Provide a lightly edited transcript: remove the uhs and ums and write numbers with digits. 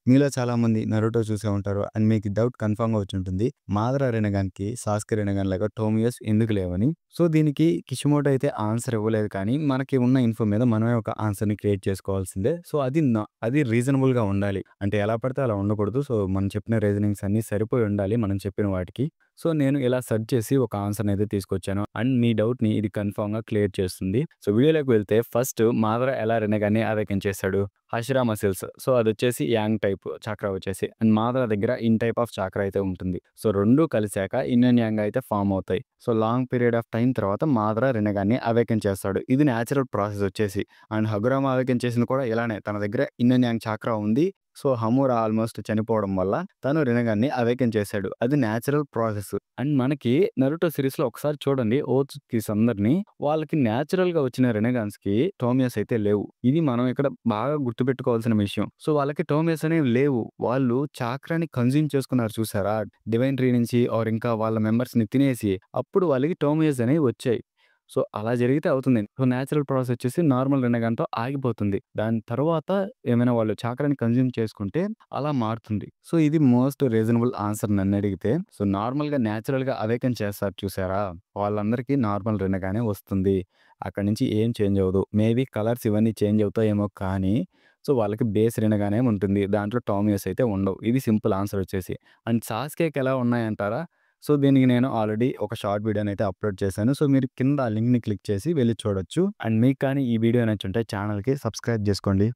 మీలో చాలామంది 'నరుటో' చూసే ఉంటారు. అండ్ మీకు డౌట్ కన్ఫర్మ్‌గా వచ్చుంటుంది. 'మాదర రేనగాన్‌కి' 'సాస్కే రేనగాన్' లాగా టోమియోస్ ఎందుకు లేవని. సో, దీనికి కిషిమోటో అయితే ఆన్సర్ ఇవ్వలేదు కానీ, మనకి ఉన్న ఇన్ఫో మీద మనమే ఒక ఆన్సర్‌ని క్రియేట్ చేసుకోవాల్సిందే. సో, అది రీజనబుల్‌గా ఉండాలి. అంటే ఎలా పడితే అలా ఉండకూడదు. సో, మనం చెప్పిన రీజనింగ్స్ అన్నీ సరిపోయి ఉండాలి మనం చెప్పిన వాటికి. సో, నేను ఇలా సెర్చ్ చేసి ఒక ఆన్సర్‌నయితే తీసుకొచ్చాను. అండ్ మీ డౌట్‌ని ఇది కన్ఫర్మ్‌గా క్లియర్ చేస్తుంది. సో, వీడియోలోకి వెళ్తే ఫస్ట్ 'మాదర' ఎలా రేనగాన్‌ని అవేకెన్ చేశాడు? హషిరా మసిల్స్. సో, అదొచ్చేసి యాంగ్ టైప్ చాక్రా వచ్చేసి. అండ్ మాదర దగ్గర ఇన్ టైప్ ఆఫ్ చాక్రా అయితే ఉంటుంది. సో, 2 కలిసాక ఇన్ అండ్ యాంగ్ అయితే ఫార్మ్ అవుతాయి. So, long period of time తర్వాత మాదర రేనగాన్ని అవేకెన్ చేస్తాడు. ఇది నేచురల్ ప్రాసెస్ వచ్చేసి. అండ్ హగురామా అవేకెన్ చేసింది కూడా ఇలానే. తన దగ్గర ఇన్ అండ్ యాంగ్ చాక్రా ఉంది. సో, హమూరా ఆల్మోస్ట్ చనిపోవడం వల్ల తను రేనగాన్ని అవేకెన్ చేశాడు. అది నేచురల్ ప్రాసెస్. అండ్ మనకి 'నరుటో' సీరీస్‌లో ఒకసారి చూడండి ఓట్సుకీస్ అందరిని వాళ్ళకి నేచురల్‌గా వచ్చిన రెనెగాన్స్‌కి టోమియాస్ అయితే లేవు. ఇది మనం ఇక్కడ బాగా గుర్తుపెట్టుకోవాల్సిన విషయం. సో, వాళ్ళకి టోమియాస్ అనేవి లేవు. వాళ్ళు చాక్రాని కన్జ్యూమ్ చేసుకున్నారు చూసారా? డివైన్ ట్రీ నుంచి ఆర్ ఇంకా వాళ్ళ మెంబర్స్‌ని తినేసి అప్పుడు వాళ్ళకి టోమియాస్ అనేవి వచ్చాయి. సో, అలా జరిగితే అవుతుంది. సో, నేచురల్ ప్రాసెస్ వచ్చేసి నార్మల్ రెనెగాన్‌తో ఆగిపోతుంది. దాని తర్వాత ఏమైనా వాళ్ళు చాక్రాని కన్జ్యూమ్ చేసుకుంటే అలా మారుతుంది. సో, ఇది మోస్ట్ రీజనబుల్ ఆన్సర్ నన్నడిగితే. సో, నార్మల్‌గా నేచురల్‌గా అవేకెన్ చేస్తారు చూసారా? వాళ్ళందరికీ నార్మల్ రెనెగానే వస్తుంది. అక్కడి నుంచి ఏం చేంజ్ అవ్వదు. మేబీ కలర్స్ ఇవన్నీ చేంజ్ అవుతాయేమో కానీ, సో, వాళ్ళకి బేస్ రెనెగానే ఉంటుంది. దాంట్లో టామియోస్ అయితే ఉండవు. ఇది సింపుల్ ఆన్సర్ వచ్చేసి. అండ్ సాస్కేకి ఎలా ఉన్నాయంటారా? సో, దీనికి నేను ఆల్రెడీ ఒక షార్ట్ వీడియోనైతే అప్‌లోడ్ చేశాను. సో, మీరు కింద ఆ లింక్‌ని క్లిక్ చేసి వెళ్లి చూడొచ్చు. అండ్ మీకు కానీ ఈ వీడియో నచ్చుంటే ఛానెల్‌కి సబ్స్క్రైబ్ జేసుకోండి.